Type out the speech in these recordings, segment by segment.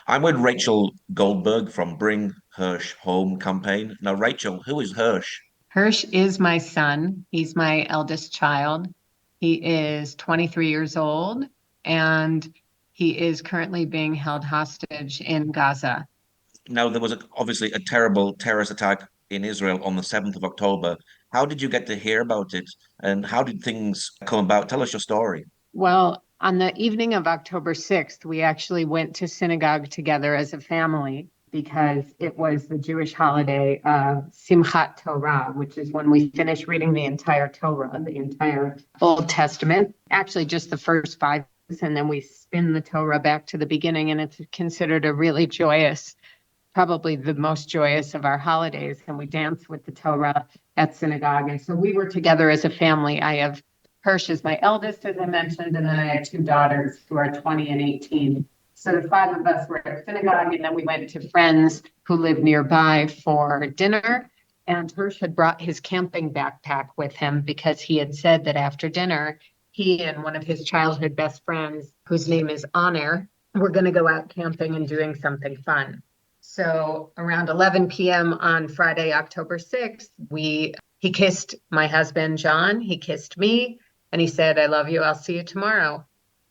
I'm with Rachel Goldberg from Bring Hersh Home campaign. Now, Rachel, who is Hersh? Hersh is my son. He's my eldest child. He is 23 years old and he is currently being held hostage in Gaza. Now, there was obviously a terrible terrorist attack in Israel on the 7th of October. How did you get to hear about it and how did things come about? Tell us your story. Well, on the evening of October 6th, we actually went to synagogue together as a family because it was the Jewish holiday of Simchat Torah, which is when we finish reading the entire Torah, the entire Old Testament, actually just the first five, and then we spin the Torah back to the beginning, and it's considered a really joyous, probably the most joyous of our holidays. And we dance with the Torah at synagogue. And so we were together as a family. I have Hersh is my eldest, as I mentioned, and then I have two daughters who are 20 and 18. So the five of us were at synagogue, and then we went to friends who live nearby for dinner. And Hersh had brought his camping backpack with him because he had said that after dinner, he and one of his childhood best friends, whose name is Honor, were going to go out camping and doing something fun. So around 11 p.m. on Friday, October 6th, he kissed my husband, John. He kissed me and he said, I love you. I'll see you tomorrow.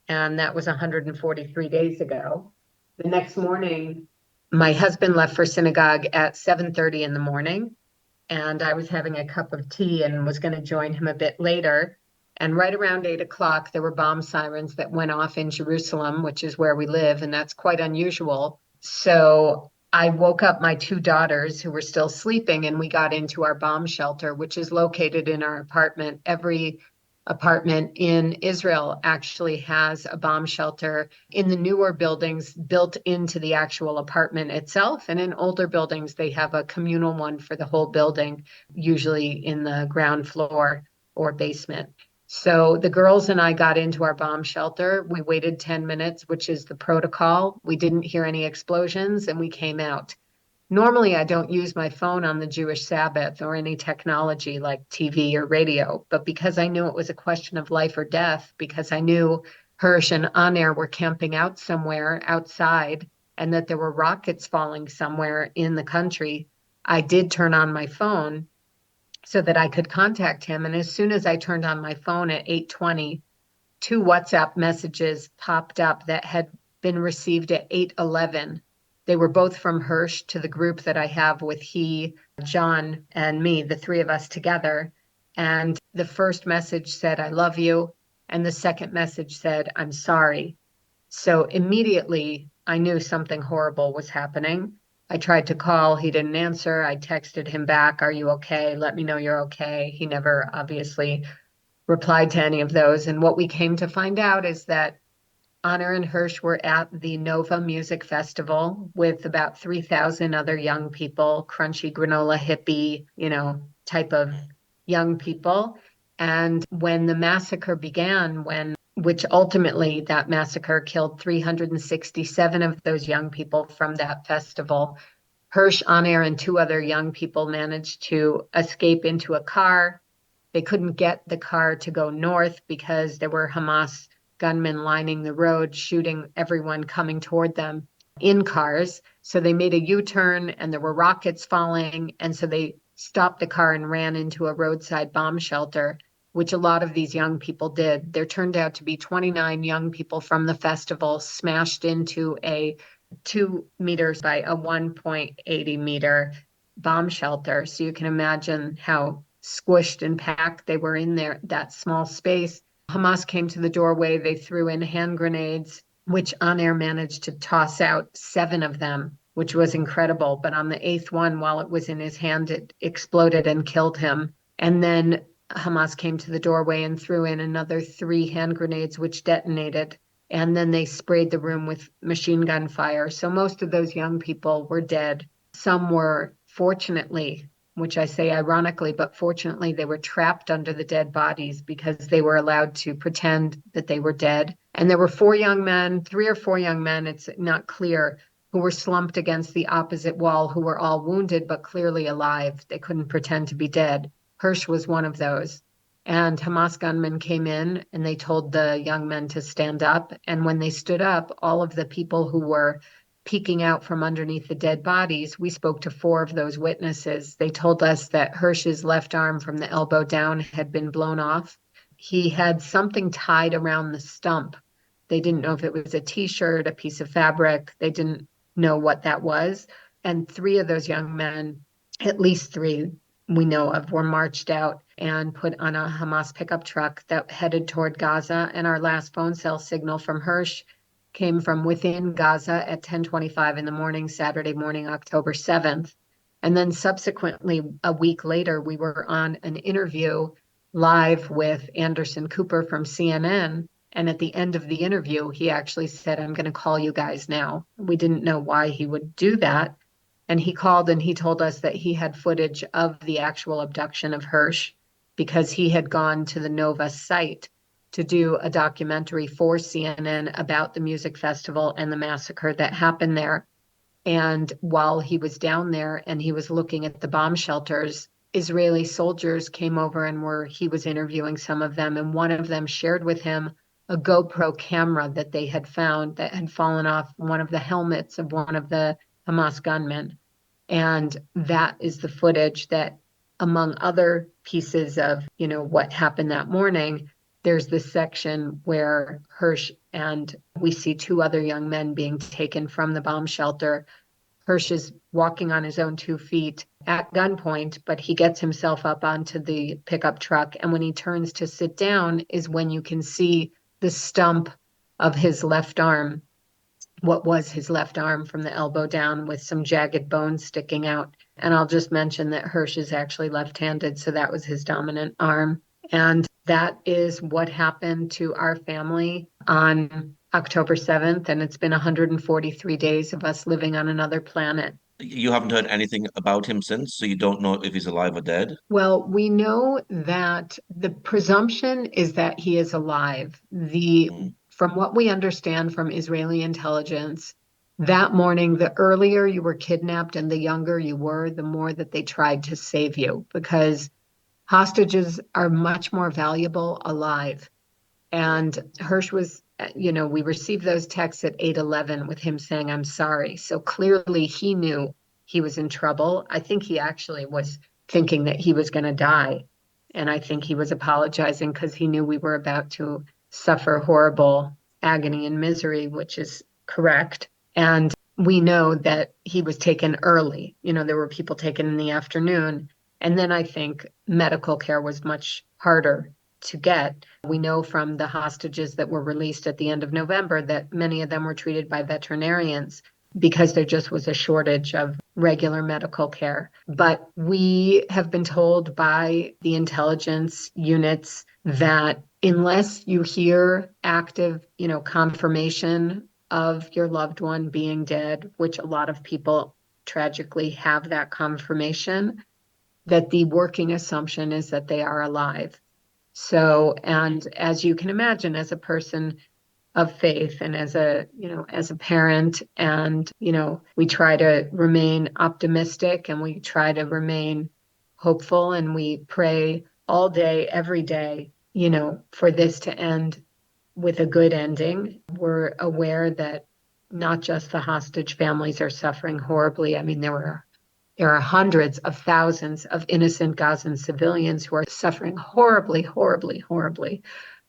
And that was 143 days ago. The next morning, my husband left for synagogue at 7:30 in the morning. And I was having a cup of tea and was going to join him a bit later. And right around 8 o'clock, there were bomb sirens that went off in Jerusalem, which is where we live. And that's quite unusual. So I woke up my two daughters who were still sleeping, and we got into our bomb shelter, which is located in our apartment. Every apartment in Israel actually has a bomb shelter in the newer buildings built into the actual apartment itself. And in older buildings, they have a communal one for the whole building, usually in the ground floor or basement. So the girls and I got into our bomb shelter. We waited 10 minutes, which is the protocol. We didn't hear any explosions and we came out. Normally, I don't use my phone on the Jewish Sabbath or any technology like TV or radio, but because I knew it was a question of life or death, because I knew Hersh and Aner were camping out somewhere outside and that there were rockets falling somewhere in the country, I did turn on my phone so that I could contact him. And as soon as I turned on my phone at 8:20, two WhatsApp messages popped up that had been received at 8:11. They were both from Hersh to the group that I have with he, John, and me, the three of us together. And the first message said, I love you. And the second message said, I'm sorry. So immediately I knew something horrible was happening. I tried to call, he didn't answer. I texted him back, are you okay? Let me know you're okay. He never obviously replied to any of those. And what we came to find out is that Honor and Hersh were at the Nova Music Festival with about 3,000 other young people, crunchy granola hippie, type of young people. And when the massacre began, which ultimately that massacre killed 367 of those young people from that festival, Hersh, Honor, and two other young people managed to escape into a car. They couldn't get the car to go north because there were Hamas gunmen lining the road, shooting everyone coming toward them in cars. So they made a U-turn and there were rockets falling. And so they stopped the car and ran into a roadside bomb shelter, which a lot of these young people did. There turned out to be 29 young people from the festival smashed into a 2 meters by a 1.80 meter bomb shelter. So you can imagine how squished and packed they were in there, that small space. Hamas came to the doorway. They threw in hand grenades, which Aner managed to toss out 7 of them, which was incredible. But on the 8th one, while it was in his hand, it exploded and killed him. And then Hamas came to the doorway and threw in another 3 hand grenades, which detonated. And then they sprayed the room with machine gun fire. So most of those young people were dead. Some were, fortunately, which I say ironically, but fortunately, they were trapped under the dead bodies because they were allowed to pretend that they were dead. And there were 3 or 4 young men, it's not clear, who were slumped against the opposite wall, who were all wounded, but clearly alive. They couldn't pretend to be dead. Hersh was one of those. And Hamas gunmen came in and they told the young men to stand up. And when they stood up, all of the people who were peeking out from underneath the dead bodies, we spoke to four of those witnesses. They told us that Hersh's left arm from the elbow down had been blown off. He had something tied around the stump. They didn't know if it was a t-shirt, a piece of fabric. They didn't know what that was. And three of those young men, at least three we know of, were marched out and put on a Hamas pickup truck that headed toward Gaza. And our last phone cell signal from Hersh came from within Gaza at 10:25 in the morning, Saturday morning, October 7th. And then subsequently, a week later, we were on an interview live with Anderson Cooper from CNN. And at the end of the interview, he actually said, "I'm going to call you guys now." We didn't know why he would do that. And he called and he told us that he had footage of the actual abduction of Hersh because he had gone to the Nova site to do a documentary for CNN about the music festival and the massacre that happened there. And while he was down there and he was looking at the bomb shelters, Israeli soldiers came over and he was interviewing some of them. And one of them shared with him a GoPro camera that they had found that had fallen off one of the helmets of one of the Hamas gunmen. And that is the footage that, among other pieces of, what happened that morning, there's this section where Hersh and we see two other young men being taken from the bomb shelter. Hersh is walking on his own 2 feet at gunpoint, but he gets himself up onto the pickup truck. And when he turns to sit down is when you can see the stump of his left arm, what was his left arm from the elbow down, with some jagged bones sticking out. And I'll just mention that Hersh is actually left-handed, so that was his dominant arm. And that is what happened to our family on October 7th. And it's been 143 days of us living on another planet. You haven't heard anything about him since, so you don't know if he's alive or dead. Well, we know that the presumption is that he is alive. Mm. From what we understand from Israeli intelligence, that morning, the earlier you were kidnapped and the younger you were, the more that they tried to save you, because hostages are much more valuable alive. And Hersh was, we received those texts at 8:11 with him saying, "I'm sorry." So clearly he knew he was in trouble. I think he actually was thinking that he was going to die. And I think he was apologizing because he knew we were about to suffer horrible agony and misery, which is correct. And we know that he was taken early. There were people taken in the afternoon. And then I think medical care was much harder to get. We know from the hostages that were released at the end of November that many of them were treated by veterinarians because there just was a shortage of regular medical care. But we have been told by the intelligence units that unless you hear active, confirmation of your loved one being dead, which a lot of people tragically have that confirmation, that the working assumption is that they are alive. So, and as you can imagine, as a person of faith and as a parent, and, we try to remain optimistic and we try to remain hopeful and we pray all day, every day, for this to end with a good ending. We're aware that not just the hostage families are suffering horribly. I mean, there are hundreds of thousands of innocent Gazan civilians who are suffering horribly, horribly, horribly.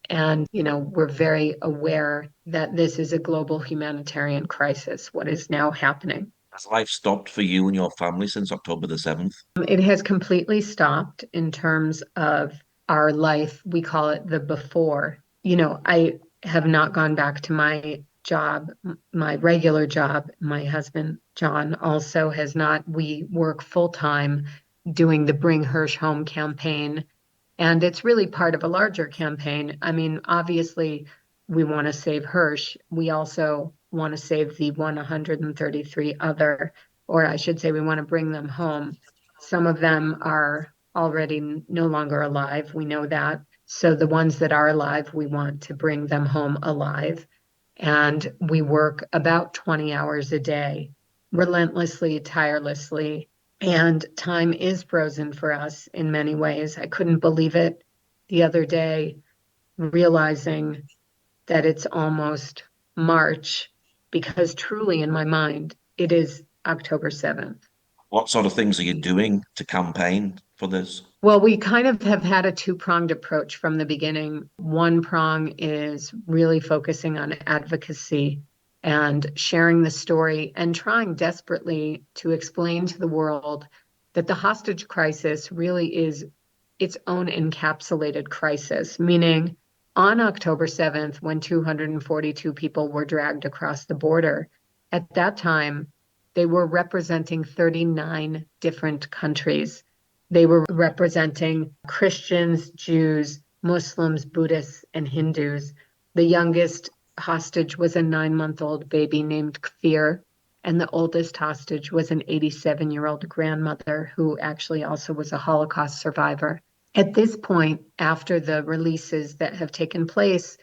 And, we're very aware that this is a global humanitarian crisis, what is now happening. Has life stopped for you and your family since October the 7th? It has completely stopped in terms of our life. We call it the before. I have not gone back to my job, my regular job. My husband, John, also has not. We work full time doing the Bring Hersh Home campaign. And it's really part of a larger campaign. I mean, obviously, we want to save Hersh. We also want to save the 133 other, or I should say, we want to bring them home. Some of them are already no longer alive. We know that. So the ones that are alive, we want to bring them home alive. And we work about 20 hours a day, relentlessly, tirelessly. And time is frozen for us in many ways. I couldn't believe it the other day, realizing that it's almost March, because truly, in my mind, it is October 7th. What sort of things are you doing to campaign for this? Well, we kind of have had a two-pronged approach from the beginning. One prong is really focusing on advocacy and sharing the story and trying desperately to explain to the world that the hostage crisis really is its own encapsulated crisis, meaning on October 7th, when 242 people were dragged across the border, at that time, they were representing 39 different countries. They were representing Christians, Jews, Muslims, Buddhists, and Hindus. The youngest hostage was a 9-month-old baby named Kfir, and the oldest hostage was an 87-year-old grandmother who actually also was a Holocaust survivor. At this point, after the releases that have taken place,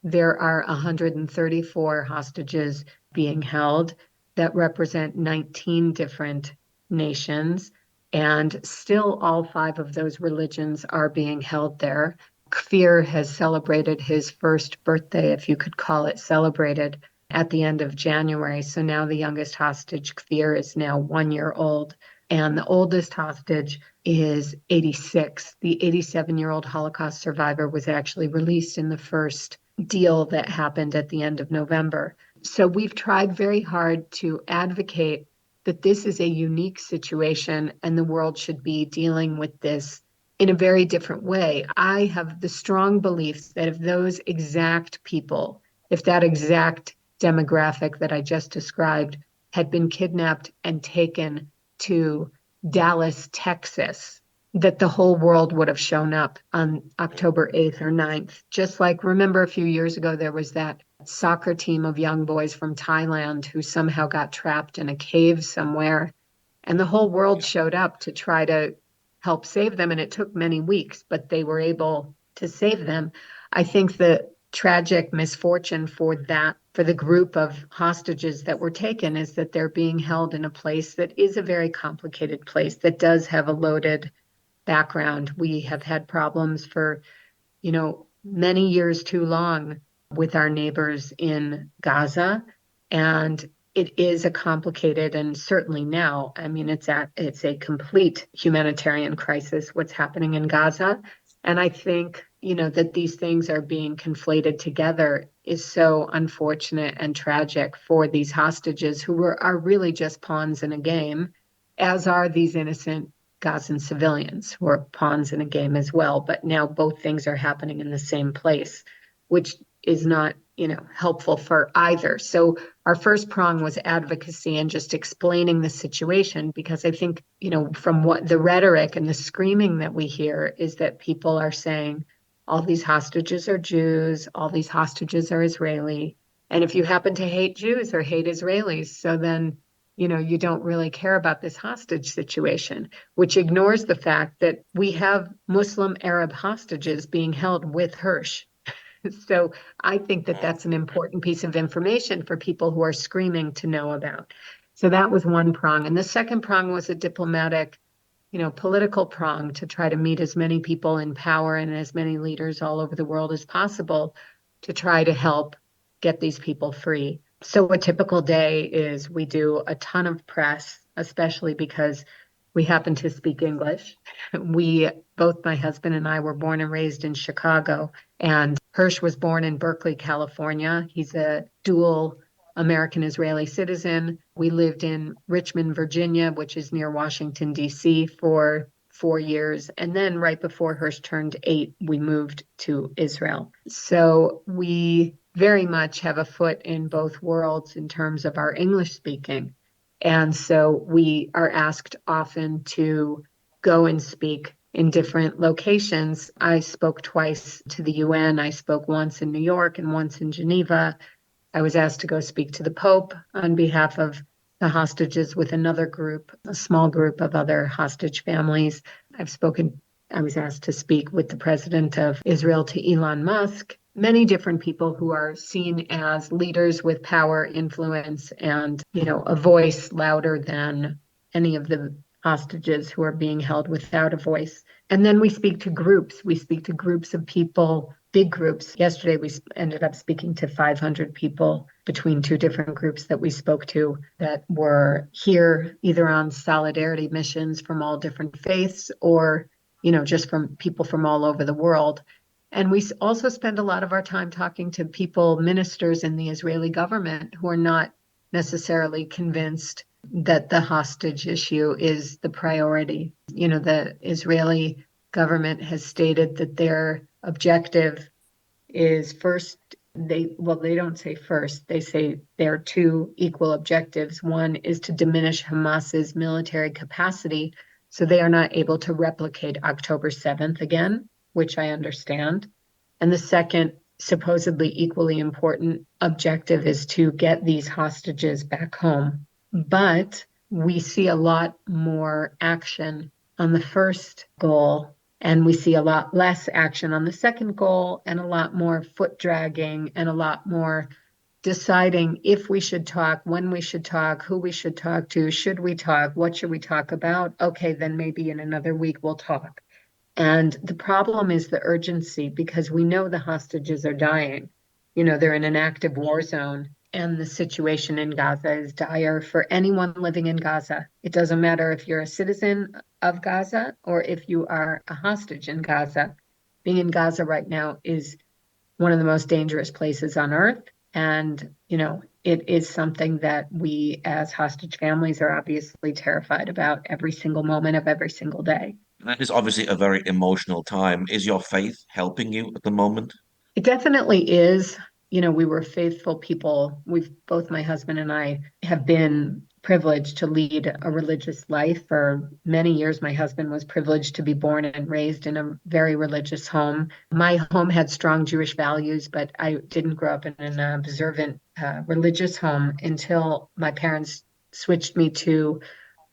there are 134 hostages being held that represent 19 different nations. And still, all 5 of those religions are being held there. Kfir has celebrated his first birthday, if you could call it celebrated, at the end of January. So now the youngest hostage, Kfir, is now 1 year old. And the oldest hostage is 86. The 87-year-old Holocaust survivor was actually released in the first deal that happened at the end of November. So we've tried very hard to advocate that this is a unique situation and the world should be dealing with this in a very different way. I have the strong belief that if those exact people, if that exact demographic that I just described had been kidnapped and taken to Dallas, Texas, that the whole world would have shown up on October 8th or 9th. Just like, remember a few years ago, there was that soccer team of young boys from Thailand who somehow got trapped in a cave somewhere. And the whole world showed up to try to help save them. And it took many weeks, but they were able to save them. I think the tragic misfortune for the group of hostages that were taken is that they're being held in a place that is a very complicated place that does have a loaded background. We have had problems for, many years too long with our neighbors in Gaza. And it is a complicated, and certainly now, I mean, it's a complete humanitarian crisis, what's happening in Gaza. And I think, that these things are being conflated together is so unfortunate and tragic for these hostages who are really just pawns in a game, as are these innocent Gazan civilians who are pawns in a game as well. But now both things are happening in the same place, which is not, helpful for either. So our first prong was advocacy and just explaining the situation, because I think, from what the rhetoric and the screaming that we hear is that people are saying all these hostages are Jews, all these hostages are Israeli. And if you happen to hate Jews or hate Israelis, so then, you don't really care about this hostage situation, which ignores the fact that we have Muslim Arab hostages being held with Hersh. So I think that that's an important piece of information for people who are screaming to know about. So that was one prong. And the second prong was a diplomatic, political prong to try to meet as many people in power and as many leaders all over the world as possible to try to help get these people free. So a typical day is we do a ton of press, especially because we happen to speak English. Both my husband and I were born and raised in Chicago, and Hersh was born in Berkeley, California. He's a dual American Israeli citizen. We lived in Richmond, Virginia, which is near Washington, D.C., for 4 years. And then right before Hersh turned 8, we moved to Israel. So we very much have a foot in both worlds in terms of our English speaking. And so we are asked often to go and speak in different locations. I spoke twice to the UN. I spoke once in New York and once in Geneva. I was asked to go speak to the Pope on behalf of the hostages with another group, a small group of other hostage families. I was asked to speak with the president of Israel, to Elon Musk, many different people who are seen as leaders with power, influence, and, a voice louder than any of the hostages who are being held without a voice. And then we speak to groups. We speak to groups of people big groups. Yesterday, we ended up speaking to 500 people between two different groups that we spoke to that were here either on solidarity missions from all different faiths or, just from people from all over the world. And we also spend a lot of our time talking to people, ministers in the Israeli government who are not necessarily convinced that the hostage issue is the priority. The Israeli government has stated that their objective is first, they don't say first, they say there are two equal objectives. One is to diminish Hamas's military capacity so they are not able to replicate October 7th again, which I understand. And the second, supposedly equally important objective is to get these hostages back home. But we see a lot more action on the first goal, and we see a lot less action on the second goal, and a lot more foot dragging, and a lot more deciding if we should talk, when we should talk, who we should talk to, should we talk, what should we talk about? Okay, then maybe in another week we'll talk. And the problem is the urgency because we know the hostages are dying. They're in an active war zone, and the situation in Gaza is dire for anyone living in Gaza. It doesn't matter if you're a citizen of Gaza or if you are a hostage in Gaza. Being in Gaza right now is one of the most dangerous places on earth. And, it is something that we as hostage families are obviously terrified about every single moment of every single day. That is obviously a very emotional time. Is your faith helping you at the moment? It definitely is. We were faithful people. Both my husband and I have been privileged to lead a religious life for many years. My husband was privileged to be born and raised in a very religious home. My home had strong Jewish values, but I didn't grow up in an observant religious home until my parents switched me to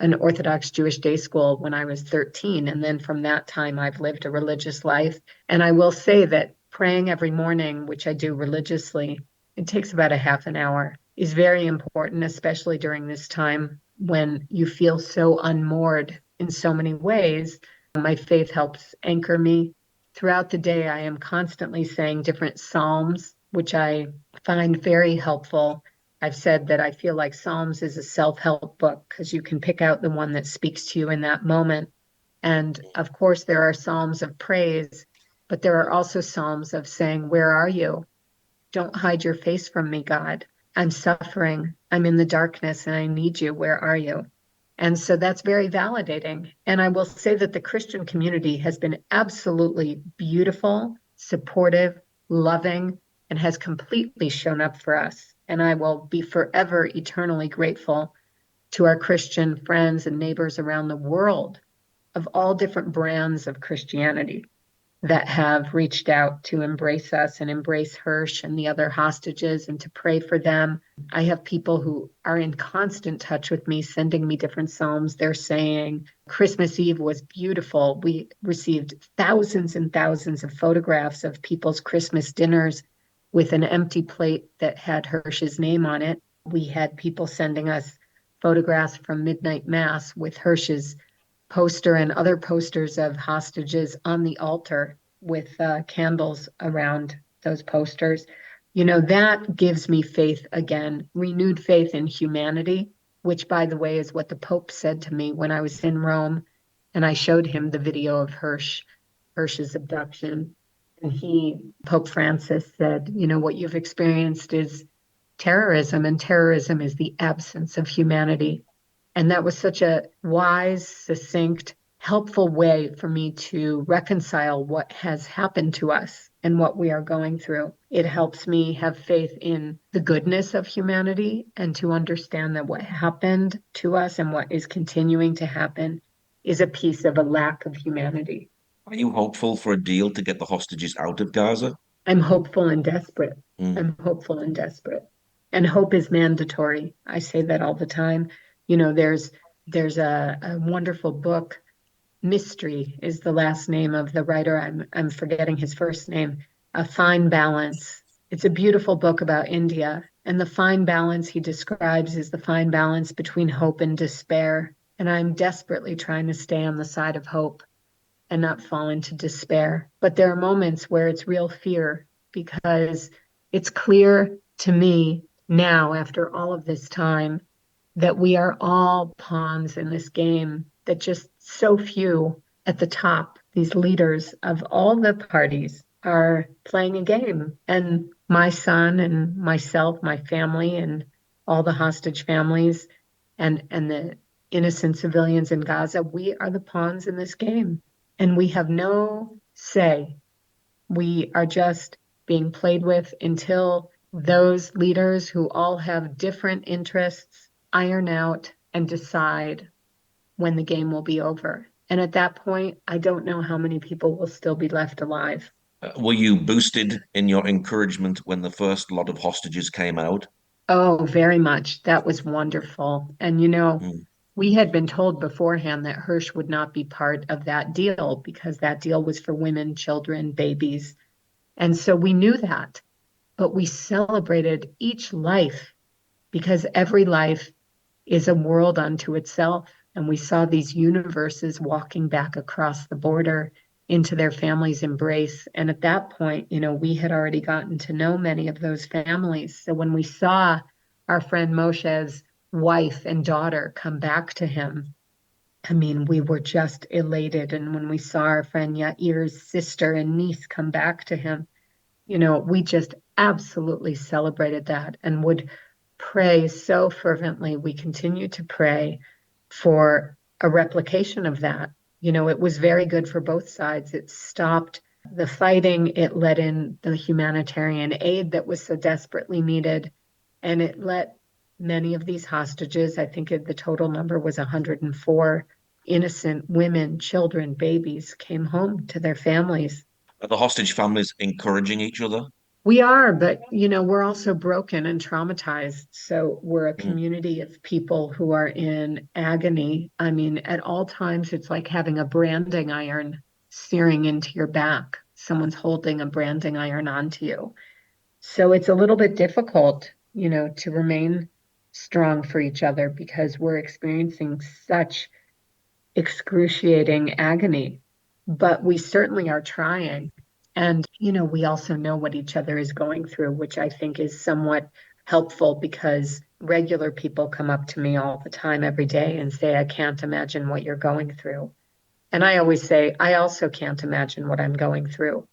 an Orthodox Jewish day school when I was 13. And then from that time, I've lived a religious life. And I will say that praying every morning, which I do religiously, it takes about a half an hour, is very important, especially during this time when you feel so unmoored in so many ways. My faith helps anchor me. Throughout the day, I am constantly saying different psalms, which I find very helpful. I've said that I feel like Psalms is a self-help book because you can pick out the one that speaks to you in that moment. And of course, there are Psalms of praise, but there are also Psalms of saying, where are you? Don't hide your face from me, God. I'm suffering. I'm in the darkness and I need you. Where are you? And so that's very validating. And I will say that the Christian community has been absolutely beautiful, supportive, loving, and has completely shown up for us. And I will be forever eternally grateful to our Christian friends and neighbors around the world of all different brands of Christianity that have reached out to embrace us and embrace Hersh and the other hostages and to pray for them. I have people who are in constant touch with me, sending me different psalms. They're saying Christmas Eve was beautiful. We received thousands and thousands of photographs of people's Christmas dinners with an empty plate that had Hersh's name on it. We had people sending us photographs from midnight mass with Hersh's poster and other posters of hostages on the altar with candles around those posters. That gives me faith again, renewed faith in humanity, which, by the way, is what the Pope said to me when I was in Rome and I showed him the video of Hersh's abduction. And Pope Francis said, what you've experienced is terrorism, and terrorism is the absence of humanity. And that was such a wise, succinct, helpful way for me to reconcile what has happened to us and what we are going through. It helps me have faith in the goodness of humanity and to understand that what happened to us and what is continuing to happen is a piece of a lack of humanity. Are you hopeful for a deal to get the hostages out of Gaza? I'm hopeful and desperate. Mm. I'm hopeful and desperate. And hope is mandatory. I say that all the time. There's a wonderful book. Mystery is the last name of the writer. I'm forgetting his first name. A Fine Balance. It's a beautiful book about India. And the fine balance he describes is the fine balance between hope and despair. And I'm desperately trying to stay on the side of hope. and not fall into despair. But there are moments where it's real fear because it's clear to me now, after all of this time, that we are all pawns in this game, that just so few at the top, these leaders of all the parties, are playing a game. And my son and myself, my family, and all the hostage families and the innocent civilians in Gaza, we are the pawns in this game. And we have no say. We are just being played with until those leaders who all have different interests iron out and decide when the game will be over. And at that point, I don't know how many people will still be left alive. Were you boosted in your encouragement when the first lot of hostages came out? Oh, very much. That was wonderful. And Mm. we had been told beforehand that Hersh would not be part of that deal because that deal was for women, children, babies. And so we knew that, but we celebrated each life because every life is a world unto itself. And we saw these universes walking back across the border into their family's embrace. And at that point, we had already gotten to know many of those families. So when we saw our friend Moshe's wife and daughter come back to him, I mean, we were just elated. And when we saw our friend Yair's sister and niece come back to him, we just absolutely celebrated that and would pray so fervently. We continue to pray for a replication of that. It was very good for both sides. It stopped the fighting, it let in the humanitarian aid that was so desperately needed, and it let many of these hostages, I think the total number was 104 innocent women, children, babies, came home to their families. Are the hostage families encouraging each other? We are, but we're also broken and traumatized. So we're a Mm. community of people who are in agony. I mean, at all times, it's like having a branding iron searing into your back. Someone's holding a branding iron onto you. So it's a little bit difficult, to remain strong for each other because we're experiencing such excruciating agony. But we certainly are trying. And, we also know what each other is going through, which I think is somewhat helpful because regular people come up to me all the time, every day, and say, I can't imagine what you're going through. And I always say, I also can't imagine what I'm going through.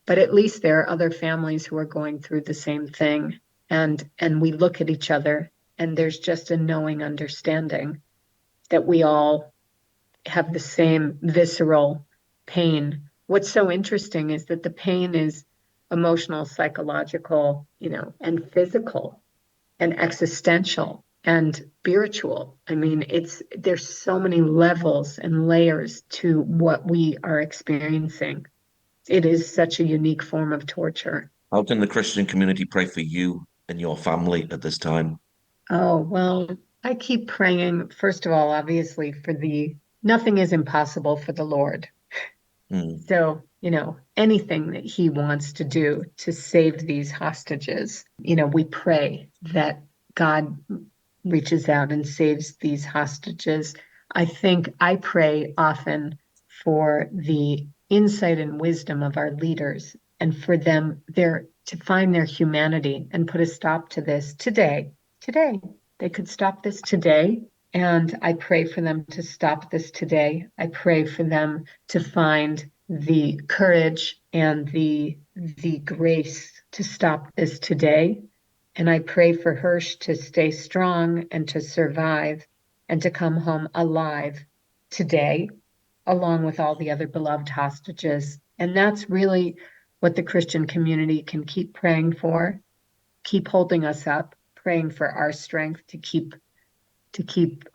But at least there are other families who are going through the same thing. And we look at each other, and there's just a knowing understanding that we all have the same visceral pain. What's so interesting is that the pain is emotional, psychological, and physical and existential and spiritual. I mean, there's so many levels and layers to what we are experiencing. It is such a unique form of torture. How can the Christian community pray for you and your family at this time? Oh, well, I keep praying, first of all, obviously, nothing is impossible for the Lord. Mm. So, anything that he wants to do to save these hostages, we pray that God reaches out and saves these hostages. I think I pray often for the insight and wisdom of our leaders and for them to find their humanity and put a stop to this today. Today. They could stop this today. And I pray for them to stop this today. I pray for them to find the courage and the grace to stop this today. And I pray for Hersh to stay strong and to survive and to come home alive today, along with all the other beloved hostages. And that's really what the Christian community can keep praying for, keep holding us up, praying for our strength to keep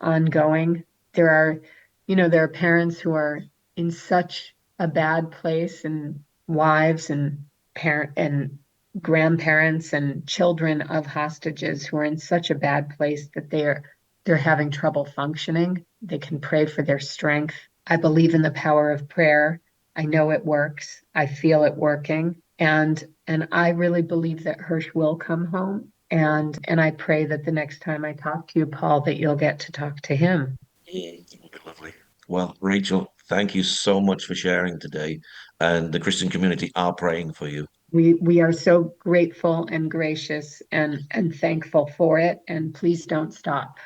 on going. There are, there are parents who are in such a bad place, and wives and parent and grandparents and children of hostages who are in such a bad place that they're having trouble functioning. They can pray for their strength. I believe in the power of prayer. I know it works. I feel it working. And I really believe that Hersh will come home. And I pray that the next time I talk to you, Paul, that you'll get to talk to him. Mm. That would be lovely. Well, Rachel, Thank you so much for sharing today. And the Christian community are praying for you. We are so grateful and gracious and thankful for it. And please don't stop.